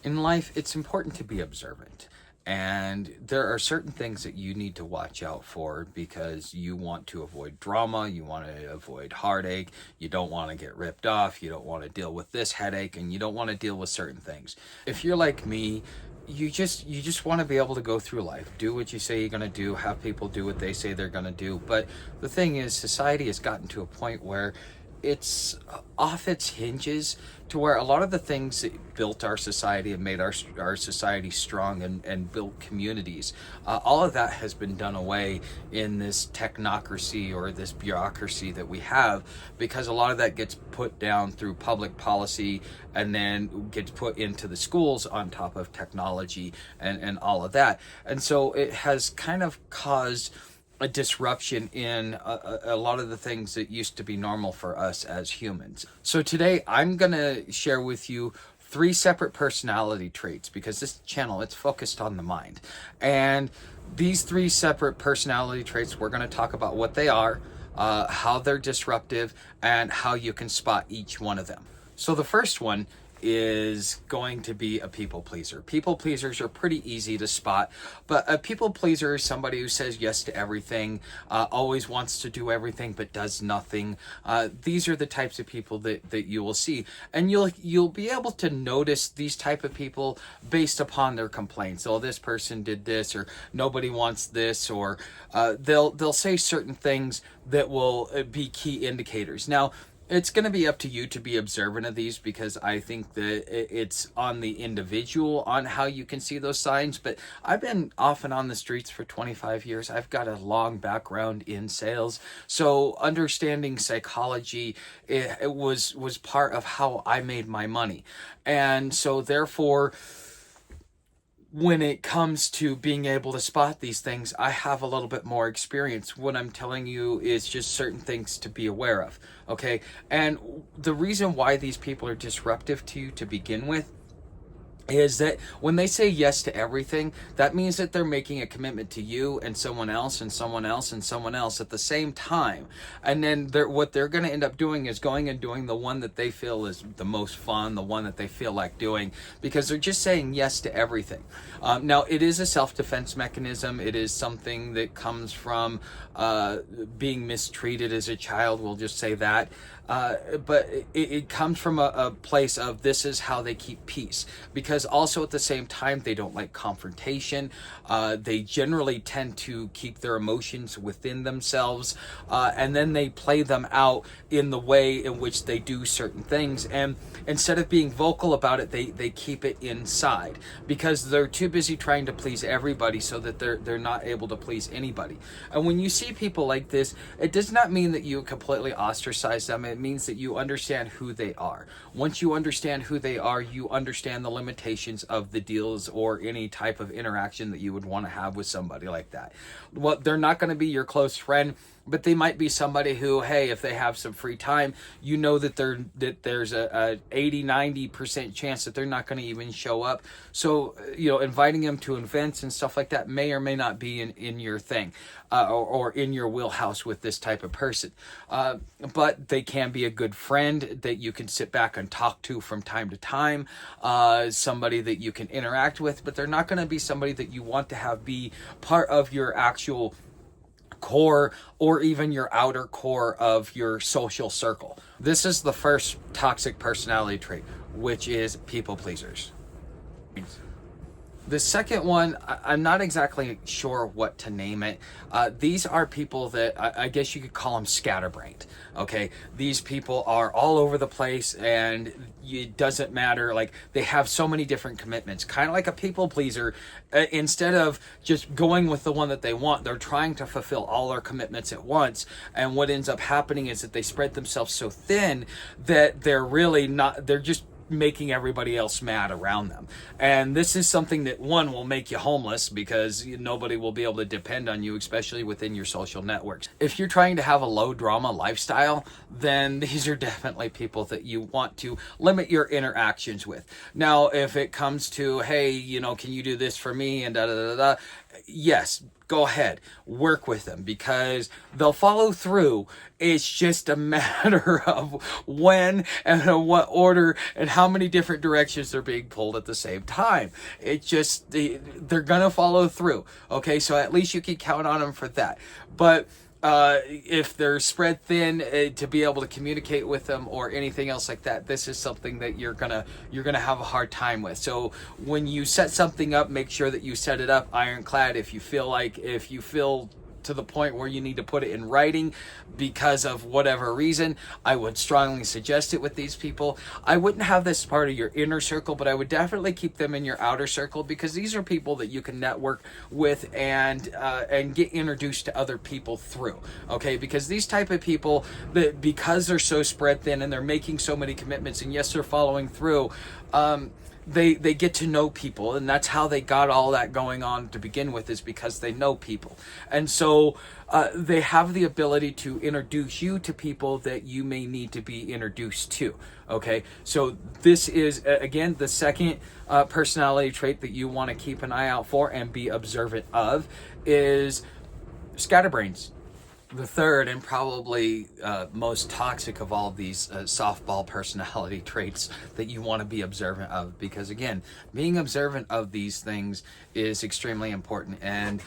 In life, it's important to be observant. And there are certain things that you need to watch out for because you want to avoid drama, you want to avoid heartache, you don't want to get ripped off, you don't want to deal with this headache, and you don't want to deal with certain things. If you're like me, you just want to be able to go through life, do what you say you're going to do, have people do what they say they're going to do. But the thing is, society has gotten to a point where it's off its hinges, to where a lot of the things that built our society and made our society strong and built communities, all of that has been done away in this technocracy or this bureaucracy that we have, because a lot of that gets put down through public policy and then gets put into the schools on top of technology and all of that. And so it has kind of caused a disruption in a lot of the things that used to be normal for us as humans. So today I'm going to share with you three separate personality traits, because this channel, it's focused on the mind. And these three separate personality traits, we're going to talk about what they are, how they're disruptive, and how you can spot each one of them. So the first one is going to be a people pleaser. People pleasers are pretty easy to spot, but a people pleaser is somebody who says yes to everything, always wants to do everything but does nothing. These are the types of people that you will see, and you'll be able to notice these type of people based upon their complaints. Oh, this person did this, or nobody wants this, or they'll say certain things that will be key indicators. Now, it's going to be up to you to be observant of these, because I think that it's on the individual on how you can see those signs. But I've been off and on the streets for 25 years. I've got a long background in sales. So understanding psychology, it was part of how I made my money. And so therefore, when it comes to being able to spot these things, I have a little bit more experience. What I'm telling you is just certain things to be aware of, okay? And the reason why these people are disruptive to you to begin with is that when they say yes to everything, that means that they're making a commitment to you and someone else and someone else and someone else at the same time. And then what they're going to end up doing is going and doing the one that they feel is the most fun, the one that they feel like doing, because they're just saying yes to everything. Now, it is a self-defense mechanism. It is something that comes from being mistreated as a child, we'll just say that. But it comes from a place of this is how they keep peace, because also at the same time they don't like confrontation. They generally tend to keep their emotions within themselves, and then they play them out in the way in which they do certain things, and instead of being vocal about it, they keep it inside, because they're too busy trying to please everybody, so that they're not able to please anybody. And when you see people like this, it does not mean that you completely ostracize them. It means that you understand who they are. Once you understand who they are, you understand the limitations of the deals or any type of interaction that you would want to have with somebody like that. Well, they're not going to be your close friend, but they might be somebody who, hey, if they have some free time, you know that there's a 80-90% chance that they're not going to even show up. So, inviting them to events and stuff like that may or may not be in your thing, or in your wheelhouse with this type of person. But they can be a good friend that you can sit back and talk to from time to time, somebody that you can interact with, but they're not going to be somebody that you want to have be part of your actual core, or even your outer core of your social circle. This is the first toxic personality trait, which is people pleasers. The second one, I'm not exactly sure what to name it. These are people that I guess you could call them scatterbrained. Okay, these people are all over the place, and it doesn't matter. Like, they have so many different commitments, kind of like a people pleaser. Instead of just going with the one that they want, they're trying to fulfill all their commitments at once. And what ends up happening is that they spread themselves so thin that they're really not. They're just making everybody else mad around them. And this is something that, one, will make you homeless, because nobody will be able to depend on you, especially within your social networks. If you're trying to have a low drama lifestyle, then these are definitely people that you want to limit your interactions with. Now, if it comes to, hey, can you do this for me, and da da da da, yes, go ahead, work with them, because they'll follow through. It's just a matter of when and in what order and how many different directions they're being pulled at the same time. It just, they're gonna follow through. Okay, so at least you can count on them for that. But if they're spread thin, to be able to communicate with them or anything else like that, this is something that you're gonna have a hard time with. So when you set something up, make sure that you set it up ironclad. If you feel to the point where you need to put it in writing because of whatever reason, I would strongly suggest it with these people. I wouldn't have this part of your inner circle, but I would definitely keep them in your outer circle, because these are people that you can network with and get introduced to other people through. Okay, because these type of people, that because they're so spread thin and they're making so many commitments, and yes, they're following through, they get to know people, and that's how they got all that going on to begin with, is because they know people. And so they have the ability to introduce you to people that you may need to be introduced to. Okay, so this is again the second personality trait that you want to keep an eye out for and be observant of, is scatterbrains. The third, and probably most toxic of all of these softball personality traits that you want to be observant of, because again, being observant of these things is extremely important. And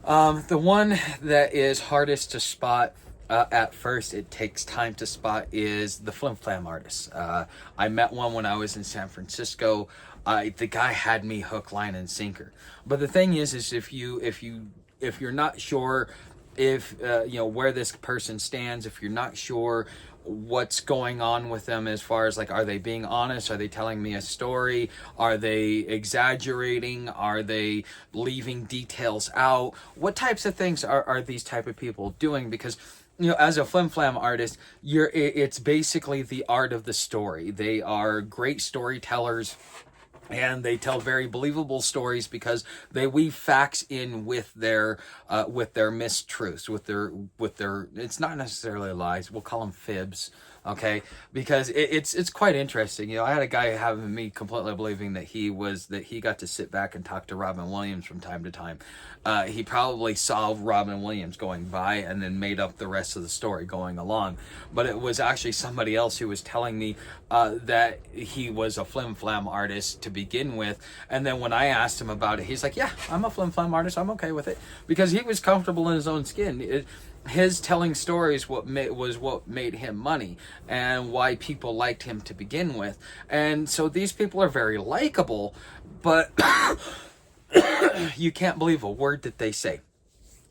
the one that is hardest to spot at first, it takes time to spot, is the flim flam artist. I met one when I was in San Francisco. The guy had me hook, line, and sinker. But the thing is if you're not sure if where this person stands, if you're not sure what's going on with them, as far as like, are they being honest, are they telling me a story, are they exaggerating, are they leaving details out, what types of things are these type of people doing? Because as a flim flam artist, it's basically the art of the story. They are great storytellers, and they tell very believable stories because they weave facts in with their mistruths, with their it's not necessarily lies, we'll call them fibs. Okay, because it's quite interesting. I had a guy having me completely believing that he got to sit back and talk to Robin Williams from time to time. He probably saw Robin Williams going by and then made up the rest of the story going along. But it was actually somebody else who was telling me that he was a flim flam artist to begin with. And then when I asked him about it, he's like, yeah, I'm a flim flam artist, I'm okay with it, because he was comfortable in his own skin. His telling stories was what made him money, and why people liked him to begin with. And so these people are very likable, but you can't believe a word that they say.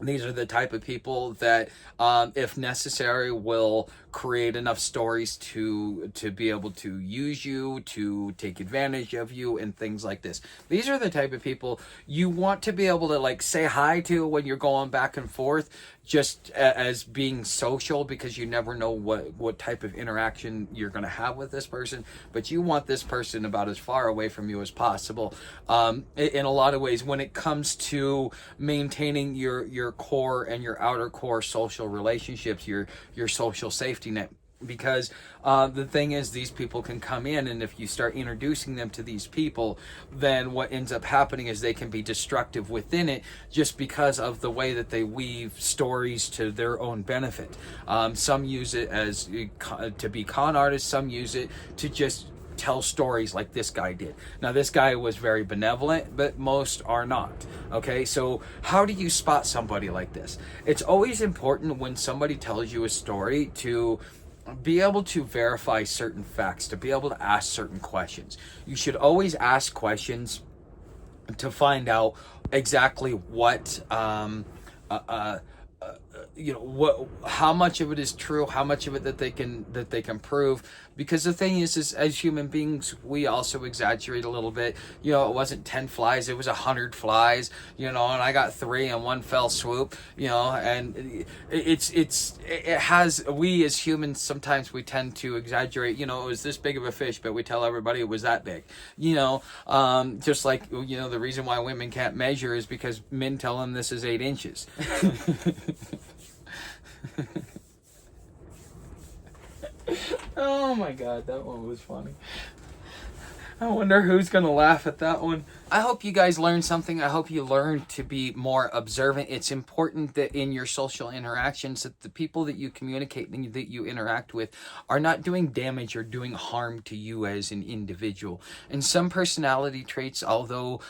These are the type of people that, if necessary, will create enough stories to be able to use you, to take advantage of you, and things like this. These are the type of people you want to be able to like say hi to when you're going back and forth, just as being social, because you never know what type of interaction you're going to have with this person. But you want this person about as far away from you as possible. In a lot of ways, when it comes to maintaining your core and your outer core social relationships, your social safety net. Because the thing is, these people can come in, and if you start introducing them to these people, then what ends up happening is they can be destructive within it, just because of the way that they weave stories to their own benefit. Some use it as to be con artists, some use it to just tell stories like this guy did. Now, this guy was very benevolent, but most are not. Okay, so how do you spot somebody like this? It's always important when somebody tells you a story to be able to verify certain facts, to be able to ask certain questions. You should always ask questions to find out exactly what how much of it is true, how much of it that they can prove. Because the thing is as human beings, we also exaggerate a little bit. It wasn't 10 flies, it was 100 flies, and I got 3 in one fell swoop, and we as humans, sometimes we tend to exaggerate. It was this big of a fish, but we tell everybody it was that big. Just like, the reason why women can't measure is because men tell them this is 8 inches. Oh my god, that one was funny. I wonder who's gonna laugh at that one. I hope you guys learned something. I hope you learned to be more observant. It's important that in your social interactions that the people that you communicate and that you interact with are not doing damage or doing harm to you as an individual. And some personality traits, although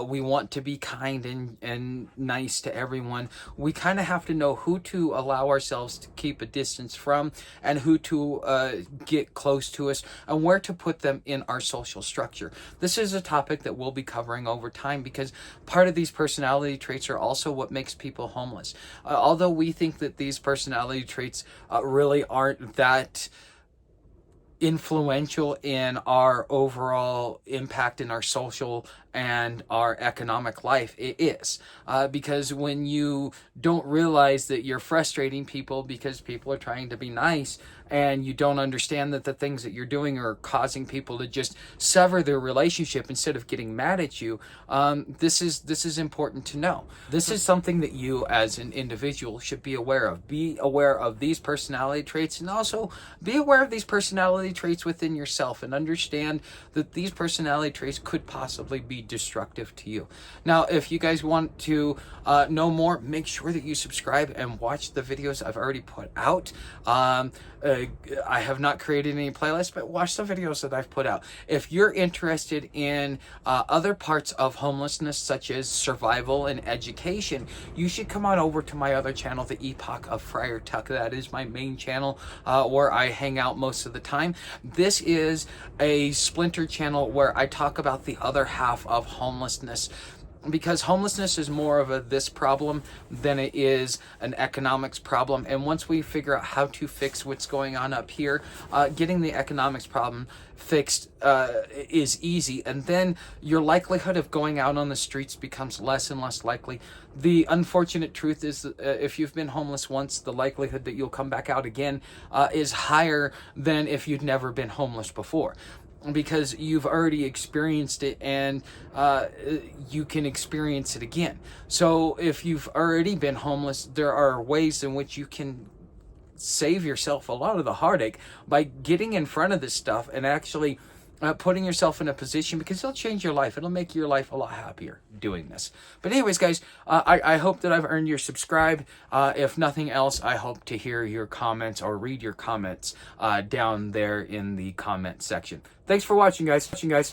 we want to be kind and nice to everyone, we kind of have to know who to allow ourselves to keep a distance from and who to get close to us and where to put them in our social structure. This is a topic that we'll be covering over time because part of these personality traits are also what makes people homeless. Although we think that these personality traits really aren't that influential in our overall impact in our social and our economic life, it is. Because when you don't realize that you're frustrating people because people are trying to be nice, and you don't understand that the things that you're doing are causing people to just sever their relationship instead of getting mad at you, this is important to know. This is something that you as an individual should be aware of. Be aware of these personality traits, and also be aware of these personality traits within yourself, and understand that these personality traits could possibly be destructive to you. Now, if you guys want to know more, make sure that you subscribe and watch the videos I've already put out. I have not created any playlists, but watch the videos that I've put out. If you're interested in other parts of homelessness, such as survival and education, you should come on over to my other channel, The Epoch of Friar Tuck. That is my main channel where I hang out most of the time. This is a splinter channel where I talk about the other half of homelessness, because homelessness is more of a this problem than it is an economics problem. And once we figure out how to fix what's going on up here, getting the economics problem fixed is easy, and then your likelihood of going out on the streets becomes less and less likely. The unfortunate truth is that if you've been homeless once, the likelihood that you'll come back out again is higher than if you'd never been homeless before, because you've already experienced it, and you can experience it again. So if you've already been homeless, there are ways in which you can save yourself a lot of the heartache by getting in front of this stuff and actually putting yourself in a position, because it'll change your life. It'll make your life a lot happier doing this. But anyways, guys, I hope that I've earned your subscribe. If nothing else, I hope to hear your comments or read your comments down there in the comment section. Thanks for watching, guys.